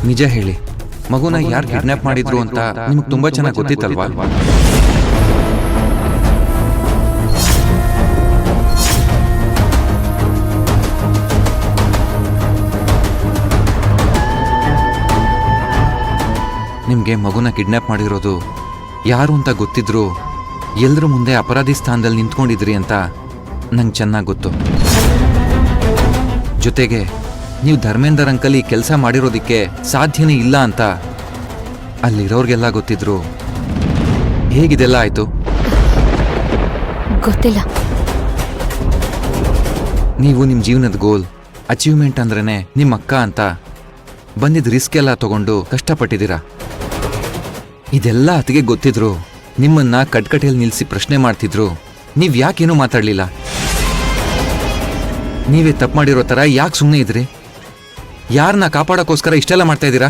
ನಿಜ ಹೇಳಿ, ಮಗುನ ಯಾರು ಕಿಡ್ನಾಪ್ ಮಾಡಿದ್ರು ಅಂತ ನಿಮ್ಗೆ ತುಂಬಾ ಚೆನ್ನಾಗಿ ಗೊತ್ತಿತ್ತಲ್ವಾ? ನಿಮ್ಗೆ ಮಗುನ ಕಿಡ್ನಾಪ್ ಮಾಡಿರೋದು ಯಾರು ಅಂತ ಗೊತ್ತಿದ್ರು ಎಲ್ಲರ ಮುಂದೆ ಅಪರಾಧಿ ಸ್ಥಾನದಲ್ಲಿ ನಿಂತ್ಕೊಂಡಿದ್ರಿ ಅಂತ ನಂಗೆ ಚೆನ್ನಾಗಿ ಗೊತ್ತು. ಜೊತೆಗೆ ನೀವು ಧರ್ಮೇಂದರ್ ಅಂಕಲ್ ಈ ಕೆಲಸ ಮಾಡಿರೋದಕ್ಕೆ ಸಾಧ್ಯನೇ ಇಲ್ಲ ಅಂತ ಅಲ್ಲಿರೋರ್ಗೆಲ್ಲ ಗೊತ್ತಿದ್ರು. ಹೇಗಿದೆಲ್ಲ ಆಯ್ತು? ಗೊತ್ತಿಲ್ಲ. ನೀವು ನಿಮ್ಮ ಜೀವನದ ಗೋಲ್ ಅಚೀವ್ಮೆಂಟ್ ಅಂದ್ರೇನೆ ನಿಮ್ಮ ಅಕ್ಕ ಅಂತ ಬಂದಿದ್ದ ರಿಸ್ಕ್ ಎಲ್ಲ ತಗೊಂಡು ಕಷ್ಟಪಟ್ಟಿದ್ದೀರಾ. ಇದೆಲ್ಲ ಅತಿಗೆ ಗೊತ್ತಿದ್ರು ನಿಮ್ಮನ್ನ ಕಟ್ಕಟೆಯಲ್ಲಿ ನಿಲ್ಲಿಸಿ ಪ್ರಶ್ನೆ ಮಾಡ್ತಿದ್ರು. ನೀವ್ ಯಾಕೇನೂ ಮಾತಾಡ್ಲಿಲ್ಲ? ನೀವೇ ತಪ್ಪು ಮಾಡಿರೋ ತರ ಯಾಕೆ ಸುಮ್ಮನೆ ಇದ್ರಿ? ಯಾರನ್ನ ಕಾಪಾಡೋಕ್ಕೋಸ್ಕರ ಇಷ್ಟೆಲ್ಲ ಮಾಡ್ತಾ ಇದ್ದೀರಾ?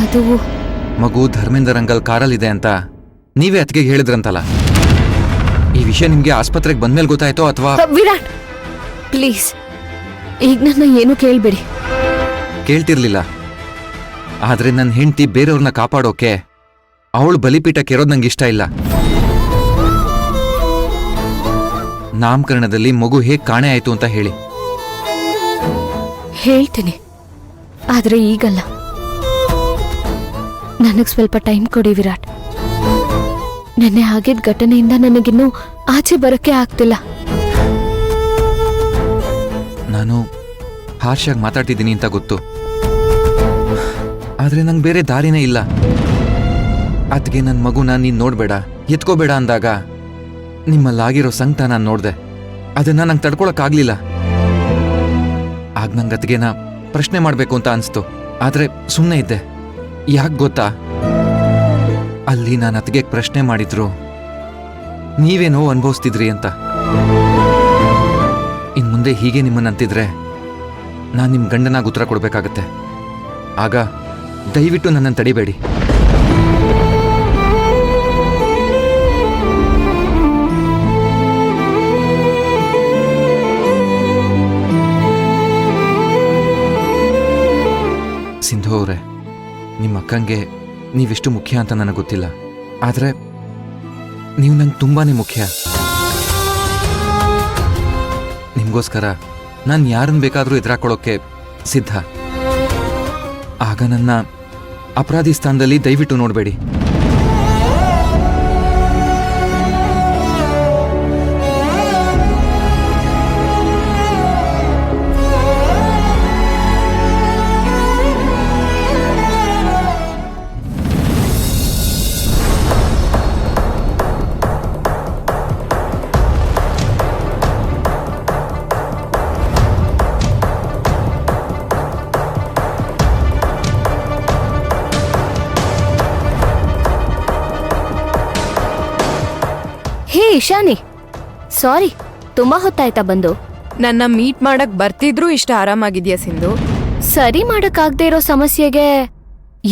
ಅದು ಮಗು ಧರ್ಮೇಂದರ್ ಅಂಕಲ್ ಕಾರಲ್ಲಿದೆ ಅಂತ ನೀವೇ ಅತಿಗೆ ಹೇಳಿದ್ರಂತಲ್ಲ, ಈ ವಿಷಯ ನಿಮ್ಗೆ ಆಸ್ಪತ್ರೆಗೆ ಬಂದ್ಮೇಲೆ ಗೊತ್ತಾಯ್ತೋ ಅಥವಾ? ವಿರಾಟ್ ಪ್ಲೀಸ್, ಈಗ ನನ್ನ ಏನು ಕೇಳ್ಬೇಡಿ. ಕೇಳ್ತಿರ್ಲಿಲ್ಲ, ಆದ್ರೆ ನನ್ನ ಹೆಂಡತಿ ಬೇರೆಯವ್ರನ್ನ ಕಾಪಾಡೋಕೆ ಅವಳು ಬಲಿಪೀಠಕ್ಕೆ ಇರೋದು ನಂಗೆ ಇಷ್ಟ ಇಲ್ಲ. ನಾಮಕರಣದಲ್ಲಿ ಮಗು ಹೇಗೆ ಕಾಣೆ ಆಯ್ತು ಅಂತ ಹೇಳಿ. ಹೇಳ್ತೀನಿ, ಆದ್ರೆ ಈಗಲ್ಲ. ನನಗ್ ಸ್ವಲ್ಪ ಟೈಮ್ ಕೊಡಿ ವಿರಾಟ್. ನೆನ್ನೆ ಆಗಿದ್ದ ಘಟನೆಯಿಂದ ನನಗಿನ್ನೂ ಆಚೆ ಬರೋಕೆ ಆಗ್ತಿಲ್ಲ. ನಾನು ಹಾರ್ಷಾಗಿ ಮಾತಾಡ್ತಿದ್ದೀನಿ ಅಂತ ಗೊತ್ತು, ಆದ್ರೆ ನಂಗೆ ಬೇರೆ ದಾರಿನೇ ಇಲ್ಲ. ಅದಕ್ಕೆ ನನ್ನ ಮಗುನ ನೀನ್ ನೋಡ್ಬೇಡ, ಎತ್ಕೋಬೇಡ ಅಂದಾಗ ನಿಮ್ಮಲ್ಲಾಗಿರೋ ಸಂಕಟ ನಾನು ನೋಡ್ದೆ. ಅದನ್ನ ನಂಗೆ ತಡ್ಕೊಳಕ್ಕಾಗ್ಲಿಲ್ಲ. ಆಗ ನಂಗೆ ಅತ್ಗೆನ ಪ್ರಶ್ನೆ ಮಾಡ್ಬೇಕು ಅಂತ ಅನ್ಸ್ತು, ಆದ್ರೆ ಸುಮ್ಮನೆ ಇದ್ದೆ. ಯಾಕೆ ಗೊತ್ತಾ? ಅಲ್ಲಿ ನಾನು ಅತ್ಗೆ ಪ್ರಶ್ನೆ ಮಾಡಿದ್ರು ನೀವೇನೋ ಅನುಭವಿಸ್ತಿದ್ರಿ ಅಂತ. ಇನ್ ಮುಂದೆ ಹೀಗೆ ನಿಮ್ಮನ್ನಂತಿದ್ರೆ ನಾನು ನಿಮ್ಮ ಗಂಡನಾಗ ಉತ್ತರ ಕೊಡ್ಬೇಕಾಗತ್ತೆ. ಆಗ ದಯವಿಟ್ಟು ನನ್ನನ್ನು ತಡಿಬೇಡಿ. ಸಿಂಧು ಅವರೇ, ನಿಮ್ಮ ಅಕ್ಕಂಗೆ ನೀವೆಷ್ಟು ಮುಖ್ಯ ಅಂತ ನನಗೆ ಗೊತ್ತಿಲ್ಲ, ಆದರೆ ನೀವು ನಂಗೆ ತುಂಬಾನೇ ಮುಖ್ಯ. ನಿಮಗೋಸ್ಕರ ನಾನು ಯಾರನ್ನು ಬೇಕಾದರೂ ಎದುರಾಕೊಳ್ಳೋಕ್ಕೆ ಸಿದ್ಧ. ಆಗ ನನ್ನ ಅಪರಾಧಿ ಸ್ಥಾನದಲ್ಲಿ ದಯವಿಟ್ಟು ನೋಡಬೇಡಿ. ಹೇ ಇಶಾನಿ, ಸಾರಿ, ತುಂಬಾ ಹೊತ್ತಾಯ್ತಾ ಬಂದು? ನನ್ನ ಮೀಟ್ ಮಾಡಕ್ ಬರ್ತಿದ್ರು ಇಷ್ಟ ಆರಾಮಾಗಿದ್ಯಾ ಸಿಂಧು? ಸರಿ ಮಾಡಕ್ಕಾಗದೆ ಇರೋ ಸಮಸ್ಯೆಗೆ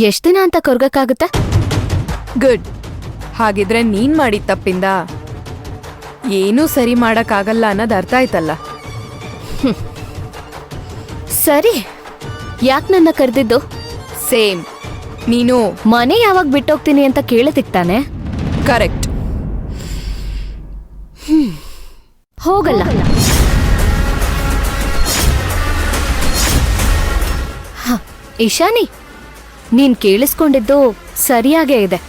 ಎಷ್ಟ್ ದಿನ ಅಂತ ಕೊರ್ಗಕ್ಕಾಗತ್ತೆ? ಗುಡ್. ಹಾಗಿದ್ರೆ ನೀನ್ ಮಾಡಿದ ತಪ್ಪಿಂದ ಏನೂ ಸರಿ ಮಾಡಕ್ಕಾಗಲ್ಲ ಅನ್ನೋದು ಅರ್ಥ ಆಯ್ತಲ್ಲ. ಸರಿ, ಯಾಕೆ ನನ್ನ ಕರೆದಿದ್ದು? ಸೇಮ್, ನೀನು ಮನೆ ಯಾವಾಗ ಬಿಟ್ಟೋಗ್ತೀನಿ ಅಂತ ಕೇಳತಿಕ್ ತಾನೆ? ಕರೆಕ್ಟ್. ಹೋಗಲ್ಲ. ಇಶಾನಿ, ನೀನ್ ಕೇಳಿಸ್ಕೊಂಡಿದ್ದು ಸರಿಯಾಗೇ ಇದೆ.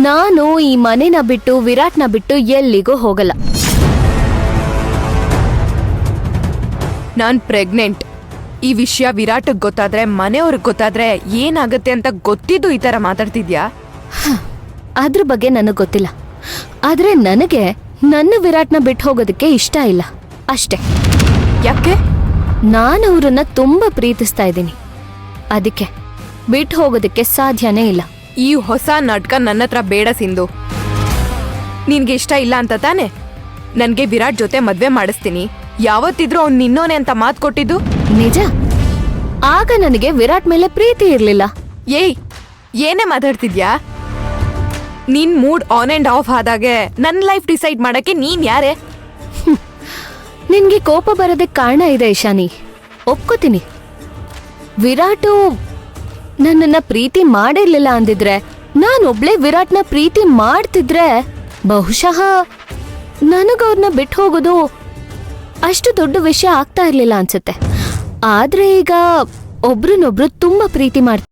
ನಾನು ಈ ಮನೆನ ಬಿಟ್ಟು, ವಿರಾಟ್ನ ಬಿಟ್ಟು ಎಲ್ಲಿಗೂ ಹೋಗಲ್ಲ. ನಾನ್ ಪ್ರೆಗ್ನೆಂಟ್. ಈ ವಿಷಯ ವಿರಾಟ್ಗೆ ಗೊತ್ತಾದ್ರೆ, ಮನೆಯವ್ರಿಗೆ ಗೊತ್ತಾದ್ರೆ ಏನಾಗತ್ತೆ ಅಂತ ಗೊತ್ತಿದ್ದು ಈ ತರ ಮಾತಾಡ್ತಿದ್ಯಾ? ಅದ್ರ ಬಗ್ಗೆ ನನಗ್ ಗೊತ್ತಿಲ್ಲ, ಆದ್ರೆ ನನಗೆ ನನ್ನ ವಿರಾಟ್ನ ಬಿಟ್ಟು ಹೋಗೋದಕ್ಕೆ ಇಷ್ಟ ಇಲ್ಲ ಅಷ್ಟೇ. ಯಾಕೆ? ನಾನು ಅವ್ರನ್ನ ತುಂಬಾ ಪ್ರೀತಿಸ್ತಾ ಇದ್ದೀನಿ, ಅದಕ್ಕೆ ಬಿಟ್ಟು ಹೋಗೋದಕ್ಕೆ ಸಾಧ್ಯನೇ ಇಲ್ಲ. ಈ ಹೊಸ ನಾಟಕ ನನ್ನ ಹತ್ರ ಬೇಡ ಸಿಂಧು. ನಿನ್ಗೆ ಇಷ್ಟ ಇಲ್ಲ ಅಂತ ತಾನೆ ನನ್ಗೆ ವಿರಾಟ್ ಜೊತೆ ಮದ್ವೆ ಮಾಡಿಸ್ತೀನಿ. ಯಾವತ್ತಿದ್ರೂ ಅವ್ನು ನಿನ್ನೋನೆ ಅಂತ ಮಾತು ಕೊಟ್ಟಿದ್ದು ನಿಜ. ಆಗ ನನಗೆ ವಿರಾಟ್ ಮೇಲೆ ಪ್ರೀತಿ ಇರ್ಲಿಲ್ಲ. ಏಯ್, ಏನೇ ಮಾತಾಡ್ತಿದ್ಯಾ? ನಿನ್ ಮೂಡ್ ಆನ್ ಅಂಡ್ ಆಫ್ ಆದಾಗೆ ನನ್ ಲೈಫ್ ಡಿಸೈಡ್ ಮಾಡಕ್ಕೆ ನೀನ್ ಯಾರೇ? ನಿನ್ಗೆ ಕೋಪ ಬರೋದಕ್ಕೆ ಕಾರಣ ಇದೆ ಇಶಾನಿ, ಒಪ್ಕೋತೀನಿ. ವಿರಾಟು ನನ್ನನ್ನ ಪ್ರೀತಿ ಮಾಡಿರ್ಲಿಲ್ಲ ಅಂದಿದ್ರೆ, ನಾನೊಬ್ಳೆ ವಿರಾಟ್ನ ಪ್ರೀತಿ ಮಾಡ್ತಿದ್ರೆ ಬಹುಶಃ ನನಗವ್ರನ್ನ ಬಿಟ್ಟು ಹೋಗೋದು ಅಷ್ಟು ದೊಡ್ಡ ವಿಷಯ ಆಗ್ತಾ ಇರ್ಲಿಲ್ಲ ಅನ್ಸುತ್ತೆ. ಆದ್ರೆ ಈಗ ಒಬ್ರನ್ನೊಬ್ರು ತುಂಬಾ ಪ್ರೀತಿ ಮಾಡ್ತಾರೆ.